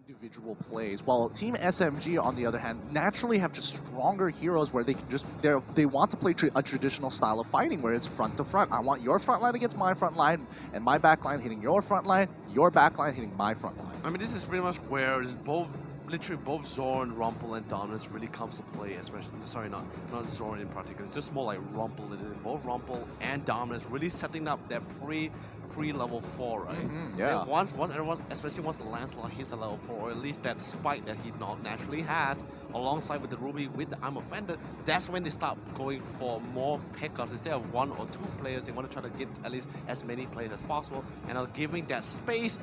individual plays, while Team SMG, on the other hand, naturally have just stronger heroes where they can just they want to play a traditional style of fighting where it's front to front. I want your front line against my front line, and my back line hitting your front line, your back line hitting my front line. I mean, this is pretty much where literally both Xorn, Rumple, and Dominus really comes to play, especially, sorry, not Xorn in particular, it's just more like Rumple. Both Rumple and Dominus really setting up their pre-level 4, right? Yeah. And once everyone, especially once the Lancelot hits a level 4, or at least that spike that he not naturally has, alongside with the Ruby, with the I'm Offended, that's when they start going for more pickups. Instead of 1 or 2 players, they want to try to get at least as many players as possible, and are giving that space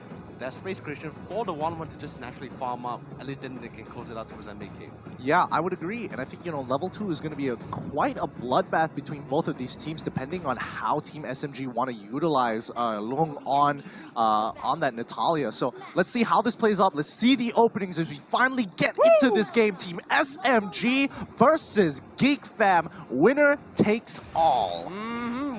creation for the 1-1 to just naturally farm up. At least then they can close it out towards that mid game. Yeah, I would agree, and I think level 2 is going to be quite a bloodbath between both of these teams, depending on how Team SMG want to utilize Loong on that Natalia. So let's see how this plays out. Let's see the openings as we finally get into this game. Team SMG versus Geek Fam. Winner takes all.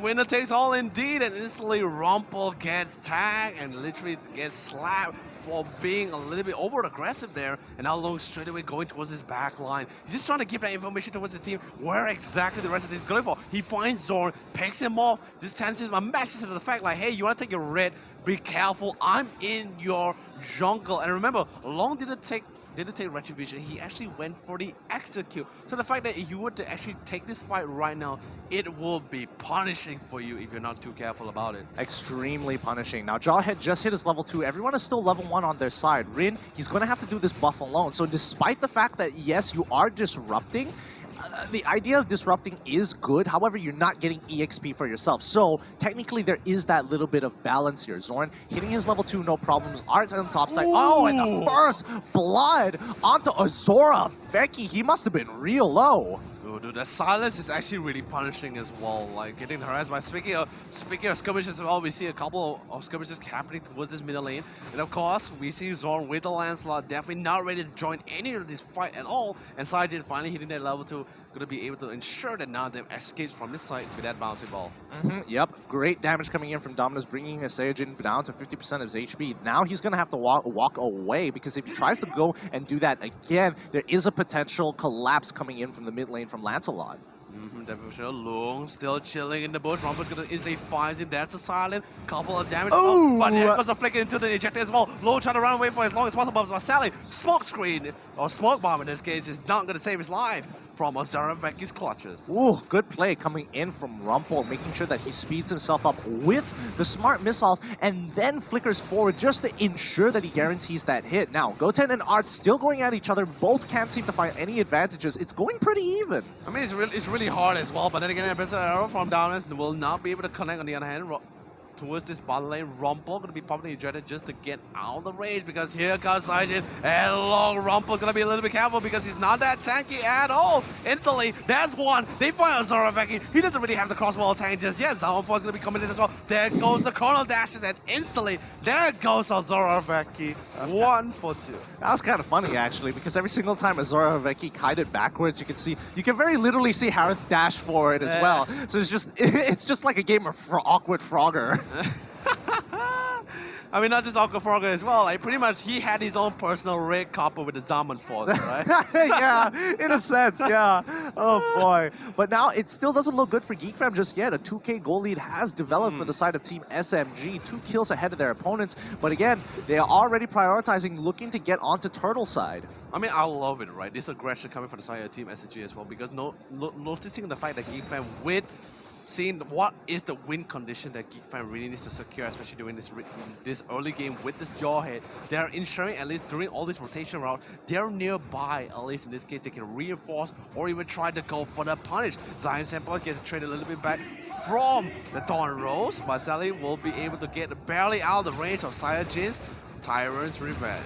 Winner takes all indeed, and instantly Rumple gets tagged and literally gets slapped for being a little bit over-aggressive there, and now Loong straight away going towards his back line. He's just trying to give that information towards his team where exactly the rest of the team is going for. He finds Xorn, picks him off, just sends him a message to the fact like, hey, you want to take your red? Be careful, I'm in your jungle. And remember, Loong didn't take retribution, he actually went for the execute. So the fact that if you were to actually take this fight right now, it will be punishing for you if you're not too careful about it. Extremely punishing. Now, Jawhead just hit his level 2. Everyone is still level 1 on their side. Rin, he's going to have to do this buff alone. So despite the fact that, yes, you are disrupting, the idea of disrupting is good. However, you're not getting EXP for yourself. So technically, there is that little bit of balance here. Xorn hitting his level 2, no problems. Arts on the top side. Oh, and the first blood onto Azora. Veki, he must have been real low. Oh, dude, that silence is actually really punishing as well. Like getting harassed by speaking of skirmishes as well, we see a couple of skirmishes happening towards this middle lane. And of course, we see Xorn with the Lancelot definitely not ready to join any of this fight at all. And Saijin finally hitting that level 2, gonna be able to ensure that none of them escapes from this side with that bouncing ball. Yep, great damage coming in from Dominus, bringing a Saiyajin down to 50% of his HP. Now he's gonna have to walk away, because if he tries to go and do that again, there is a potential collapse coming in from the mid lane from Lancelot. Definitely sure. Loong still chilling in the bush. Rumple's gonna instantly finds him. That's a silent. Couple of damage. Ooh. But here goes a flicker into the ejector as well. Loong trying to run away for as long as possible. But Sally, smoke screen, or smoke bomb in this case, is not gonna save his life from Azora Veki's clutches. Ooh, good play coming in from Rumple, making sure that he speeds himself up with the smart missiles and then flickers forward just to ensure that he guarantees that hit. Now, Goten and Arts still going at each other. Both can't seem to find any advantages. It's going pretty even. I mean, it's really hard as well, but then again, a best arrow from Downers will not be able to connect on the other hand. Towards this bottom lane, Rumple gonna be probably ejected just to get out of the range, because here comes Saijin, and Loong. Rumple gonna be a little bit careful because he's not that tanky at all. Instantly, there's one. They find Azora Veki. He doesn't really have the crossbow tank just yet. Zao 4 is gonna be coming in as well. There goes the chrono dashes, and instantly, there goes Azora Veki. 1 for 2. That was kind of funny, actually, because every single time Azora Veki kited backwards, you can very literally see Harith dash forward as well. So it's just like a game of awkward Frogger. I mean, not just Awkward Frogger as well. Like, pretty much, he had his own personal rig coupled with the Zaman Force, right? Yeah, in a sense, yeah. Oh boy. But now it still doesn't look good for Geek Fam just yet. A 2K goal lead has developed for the side of Team SMG. 2 kills ahead of their opponents. But again, they are already prioritizing looking to get onto Turtle side. I mean, I love it, right? This aggression coming from the side of Team SMG as well, because noticing the fact that Geek Fam with seeing what is the win condition that Geek Fam really needs to secure, especially during this early game with this Jawhead. They're ensuring, at least during all this rotation route, they're nearby. At least in this case, they can reinforce or even try to go for the punish. Zion Sample gets traded a little bit back from the Dawn Rose, but Sally will be able to get barely out of the range of Saiyajin's Tyrant's Revenge.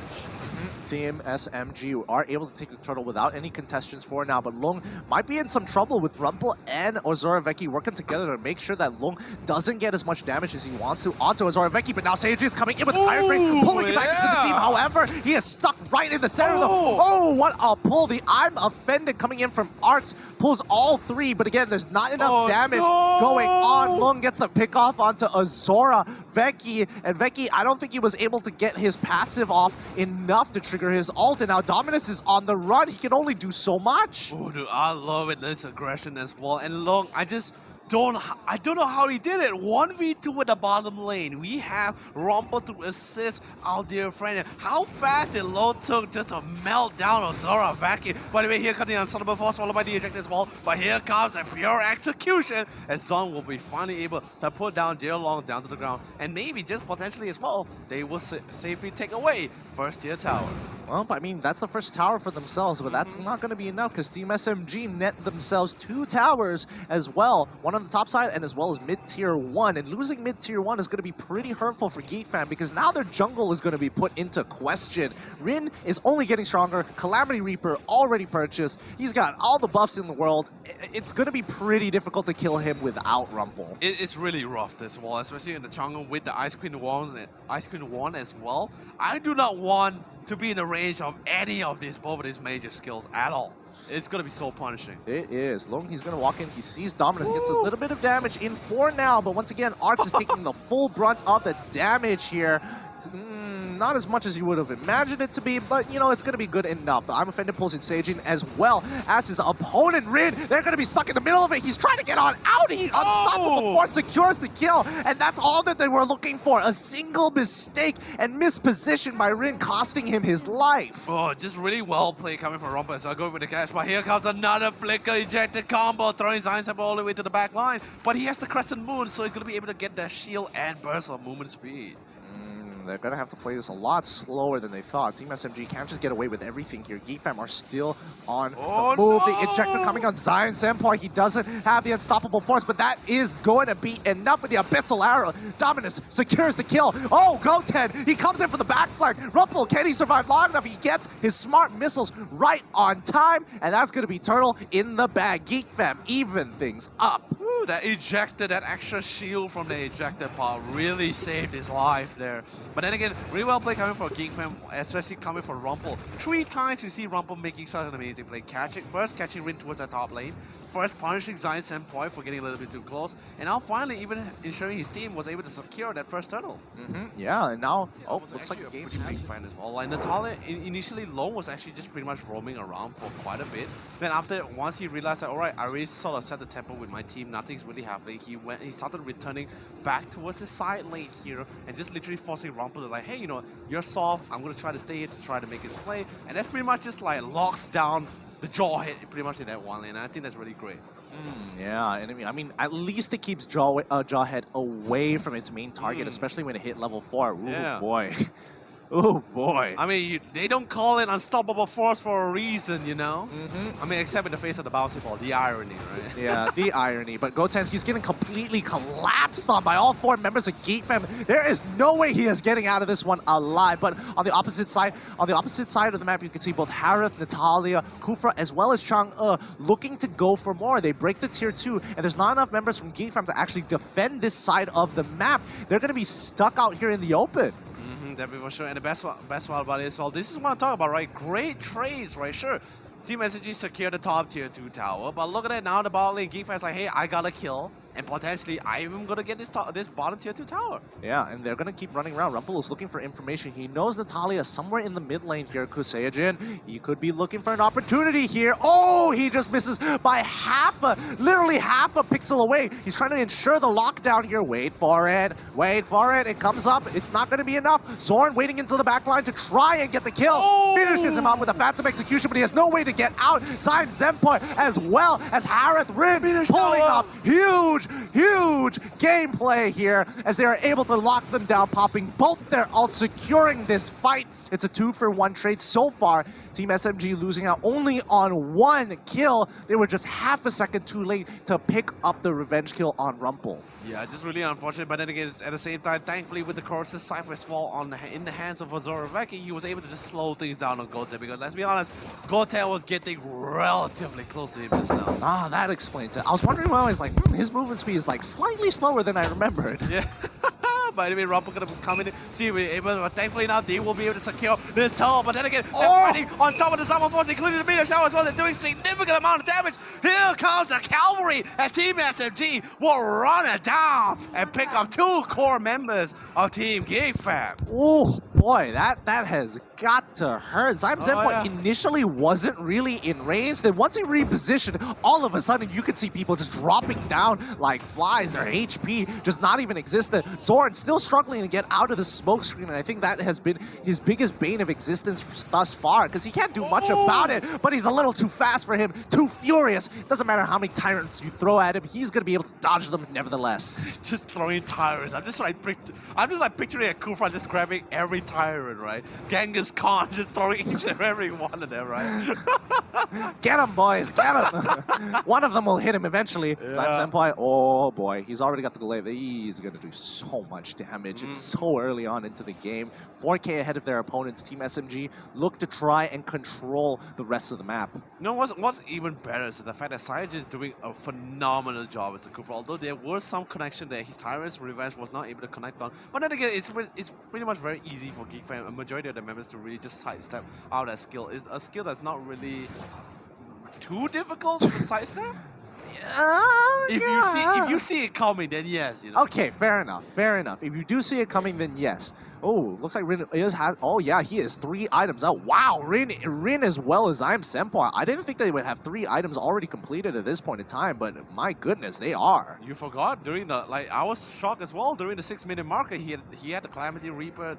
Team SMG are able to take the turtle without any contestants for now, but Loong might be in some trouble with Rumple and Azora Veki working together to make sure that Loong doesn't get as much damage as he wants to onto Azora Veki, but now Seiji is coming in with the Tyrant Ring, pulling it back into the team. However, he is stuck right in the center of the... Oh, what a pull. The I'm Offended coming in from Arts pulls all 3, but again, there's not enough damage going on. Loong gets the pick off onto Azora Veki, and Veki, I don't think he was able to get his passive off enough to trigger his ult, and now Dominus is on the run. He can only do so much. Oh, dude, I love it. This aggression as well. And Loong, I don't know how he did it. 1v2 with the bottom lane. We have Rumble to assist our dear friend. How fast did Loong took just to melt down Xorn. By the way, here comes the unstoppable force followed by the eject as well. But here comes a pure execution as Xorn will be finally able to put down dear Loong down to the ground. And maybe just potentially as well, they will safely take away first tier tower. Well, I mean, that's the first tower for themselves, but that's not going to be enough because Team SMG net themselves 2 towers as well. One on the top side and as well as mid-tier 1. And losing mid-tier 1 is going to be pretty hurtful for Geek Fam because now their jungle is going to be put into question. Rin is only getting stronger. Calamity Reaper already purchased. He's got all the buffs in the world. It's going to be pretty difficult to kill him without Rumple. It's really rough this wall, especially in the jungle with the Ice Queen Wand as well. I do not want to be in the range of any of both of these major skills at all. It's going to be so punishing. It is. Loong, he's going to walk in. He sees Dominus. Gets a little bit of damage in for now. But once again, Arts is taking the full brunt of the damage here. Not as much as you would have imagined it to be, but, you know, it's going to be good enough. The I'm Offended pulls in Seijin as well as his opponent, Rin. They're going to be stuck in the middle of it. He's trying to get on out. He unstoppable force secures the kill, and that's all that they were looking for. A single mistake and misposition by Rin costing him his life. Oh, just really well played coming from Rumble. So I go with the cash, but here comes another flicker ejected combo, throwing Zion all the way to the back line. But he has the Crescent Moon, so he's going to be able to get that shield and burst of movement speed. They're going to have to play this a lot slower than they thought. Team SMG can't just get away with everything here. Geek Fam are still on the move. No! The ejector coming on Zion Senpai. He doesn't have the unstoppable force, but that is going to be enough with the Abyssal Arrow. Dominus secures the kill. Oh, Goten! He comes in for the back flank. Rumple, can he survive long enough? He gets his smart missiles right on time, and that's going to be Turtle in the bag. Geek Fam even things up. Ooh, that extra shield from the ejector pod really saved his life there. But then again, really well played coming from Geek Fam, especially coming from Rumple. 3 times you see Rumple making such an amazing play. First catching Rin towards the top lane. First punishing Zion Senpai for getting a little bit too close. And now finally even ensuring his team was able to secure that first turtle. Yeah, and now, Looks like a pretty big fight as well. Like Natalia, initially Loong was actually just pretty much roaming around for quite a bit. Then once he realized that, alright, I really sort of set the tempo with my team, nothing's really happening, he started returning back towards his side lane here and just literally forcing Rumple to like, hey, you know, you're soft, I'm going to try to stay here to try to make his play. And that's pretty much just like locks down the Jawhead pretty much in that one lane. And I think that's really great. Yeah, and I mean, at least it keeps Jawhead away from its main target, especially when it hit level 4. Ooh, Yeah. boy. Oh boy. I mean, they don't call it unstoppable force for a reason, you know? I mean, except in the face of the bouncy ball, the irony, right? Yeah, the irony. But Goten, he's getting completely collapsed on by all 4 members of Geek Fam. There is no way he is getting out of this one alive. But on the opposite side of the map, you can see both Harith, Natalia, Kufra, as well as Chang'e looking to go for more. They break the tier 2, and there's not enough members from Geek Fam to actually defend this side of the map. They're going to be stuck out here in the open. Definitely for sure. And the best part about it as well, this is what I'm talking about, right? Great trades, right? Sure, Team SMG secured the top tier 2 tower, but look at it now, the bottom lane, Geek Fam's like, hey, I got a kill, and potentially I'm gonna get this bottom tier 2 tower. Yeah, and they're gonna keep running around. Rumple is looking for information. He knows Natalia is somewhere in the mid lane here. Kuseijin, he could be looking for an opportunity here. Oh, he just misses by literally half a pixel away. He's trying to ensure the lockdown here. Wait for it. It comes up. It's not gonna be enough. Xorn waiting into the back line to try and get the kill. Finishes him up with a phantom execution, but he has no way to get out. Zion Senpai as well as Harith Rin pulling up huge gameplay here as they are able to lock them down, popping both their ults, securing this fight. It's a 2-for-1 trade so far. Team SMG losing out only on 1 kill. They were just half a second too late to pick up the revenge kill on Rumple. Yeah, just really unfortunate, but then again, at the same time, thankfully with the Corsair Cypher's fall in the hands of Xorn, he was able to just slow things down on Goten, because let's be honest, Goten was getting relatively close to him just now. Ah, that explains it. I was wondering why I was like, his movement speed is like slightly slower than I remembered. Yeah. But anyway, Rumple could have come in, see if we're able, but thankfully now they will be able to secure this tower. But then again, they're fighting on top of the Summer Force, including the meteor shower as well. They're doing significant amount of damage. Here comes the cavalry, and Team SMG will run it down and pick up 2 core members of Team Geek Fam. Oh boy, that has got to hurt. Zyme Zenpoi initially wasn't really in range. Then once he repositioned, all of a sudden you could see people just dropping down like flies. Their HP just not even existent. Xorn still struggling to get out of the smoke screen, and I think that has been his biggest bane of existence thus far, because he can't do much about it, but he's a little too fast for him, too furious. Doesn't matter how many tyrants you throw at him, he's going to be able to dodge them nevertheless. Just throwing tyrants. I'm just like picturing a Kufra just grabbing every tyrant, right? Genghis Khan just throwing each and every one of them, right? Get him, boys, get him! One of them will hit him eventually. Zyme Zenpoi, oh boy, he's already got the glaive. He's going to do so much damage. It's so early on into the game. 4K ahead of their opponents. Team SMG look to try and control the rest of the map. You know what's even better is the fact that Sayaj is doing a phenomenal job as the Kufra. Although there was some connection there, his Tyrant's Revenge was not able to connect on. But then again, it's pretty much very easy for Geek Fam, a majority of the members, to really just sidestep out that skill. It's a skill that's not really too difficult to sidestep. If you see it coming, then yes. You know. Okay, fair enough. Fair enough. If you do see it coming, then yes. Oh, looks like Rin has. Oh yeah, he has 3 items out. Wow, Rin as well as Zyme Zenpoi. I didn't think they would have 3 items already completed at this point in time, but my goodness, they are. You forgot during the I was shocked as well during the 6-minute marker. He had the Calamity Reaper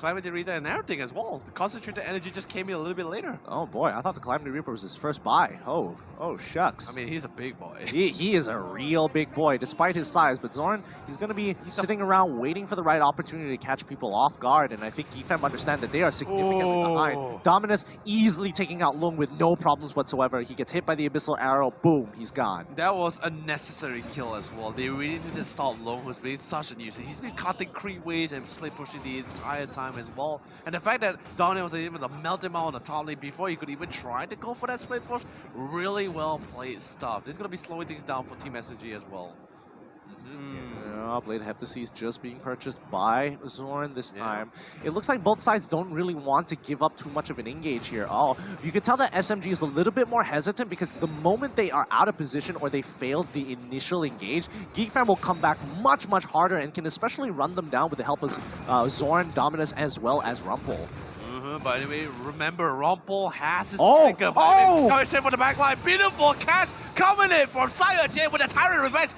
and everything as well. The concentrated energy just came in a little bit later. Oh boy, I thought the Calamity Reaper was his first buy. Oh shucks. I mean, he's a big boy. He is a real big boy, despite his size. But Xorn, he's going to be sitting around waiting for the right opportunity to catch people off guard. And I think Geek Fam understand that they are significantly behind. Dominus easily taking out Loong with no problems whatsoever. He gets hit by the Abyssal Arrow. Boom, he's gone. That was a necessary kill as well. They really need to stop Loong, who's been such a nuisance. He's been cutting creep waves and slip pushing the entire time as well. And the fact that Dominus was able to melt him out on the top lane before he could even try to go for that split push, really well played stuff. This is going to be slowing things down for Team SMG as well. Blade Heptacy is just being purchased by Xorn this time. It looks like both sides don't really want to give up too much of an engage here. Oh, you can tell that SMG is a little bit more hesitant because the moment they are out of position or they failed the initial engage, Geek Fam will come back much, much harder and can especially run them down with the help of Xorn, Dominus, as well as Rumple. By the way, remember, Rumple has his coming straight for the backline. Beautiful catch coming in from Sayaj with a Tyrant Revenge.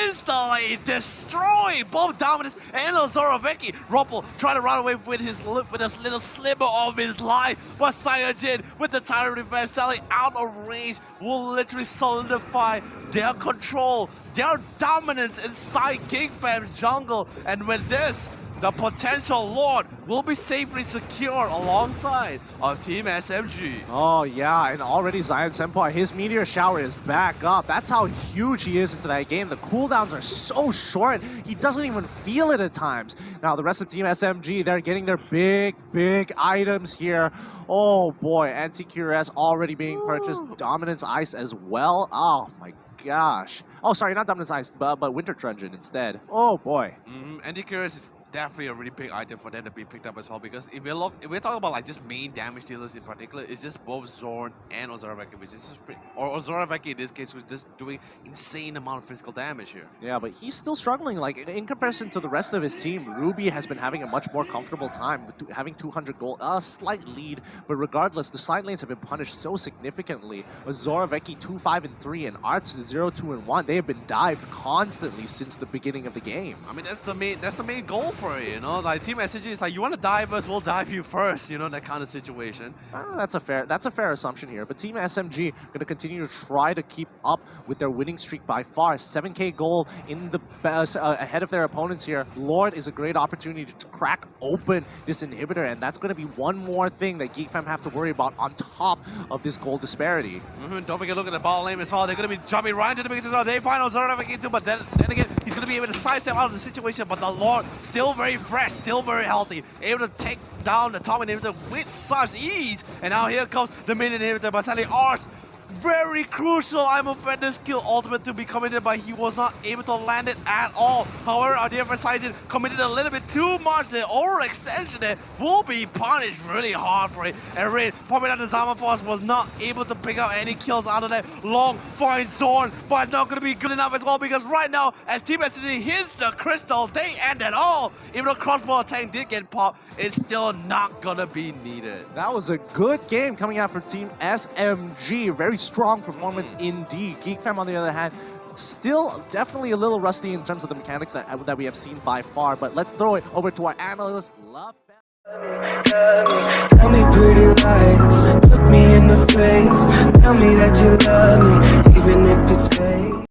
Instantly destroy both Dominus and Zoroveki. Rumple trying to run away with his little sliver of his life. But Sayaj with the Tyrant Revenge selling out of range will literally solidify their control, their dominance inside Geek Fam's jungle. And with this, the potential Lord will be safely secured alongside of Team SMG. Oh yeah, and already Zyme Zenpoi, his Meteor Shower is back up. That's how huge he is into that game. The cooldowns are so short, he doesn't even feel it at times. Now the rest of Team SMG, they're getting their big items here. Oh boy, Anti-Cuirass already being purchased. Dominance Ice as well. Oh my gosh. Oh sorry, not Dominance Ice, but Winter Truncheon instead. Oh boy. Anti-Cuirass is definitely a really big item for them to be picked up as well, because if we're talking about like just main damage dealers in particular, it's just both Xorn and Zoroveki, which is just or Zoroveki in this case, who's just doing insane amount of physical damage here. Yeah, but he's still struggling. Like in comparison to the rest of his team, Ruby has been having a much more comfortable time with having 200 gold, a slight lead, but regardless, the side lanes have been punished so significantly. With Zoroveki 2-5-3 and Arts 0-2-1, they have been dived constantly since the beginning of the game. I mean, that's the main goal for it, you know, like Team SMG is like, you want to dive us, we'll dive you first, you know, that kind of situation. That's a fair assumption here, but Team SMG going to continue to try to keep up with their winning streak by far. 7k gold in the ahead of their opponents here. Lord is a great opportunity to crack open this inhibitor, and that's going to be one more thing that Geek Fam have to worry about on top of this gold disparity. Don't forget, look at the ball lane as well. They're going to be jumping right into the biggest as well. They final Zoroveki, but then again, he's going to be able to sidestep out of the situation, but the Lord still very fresh, still very healthy, able to take down the top inhibitor with such ease. And now here comes the mid inhibitor by selling Ars. Very crucial I'm offender skill ultimate to be committed, but he was not able to land it at all. However, on the other side, committed a little bit too much. The overextension there will be punished really hard for it. And Rain, probably not the Zama Force, was not able to pick up any kills out of that. Loong finds Xorn, but not going to be good enough as well, because right now, as Team SMG hits the crystal, they end it all. Even though crossbow attack did get popped, it's still not going to be needed. That was a good game coming out for Team SMG. Very strong performance indeed. Geek Fam, on the other hand, still definitely a little rusty in terms of the mechanics that we have seen by far. But let's throw it over to our analyst, Love. Tell me pretty lies, look me in the face. Tell me that you love me, even if it's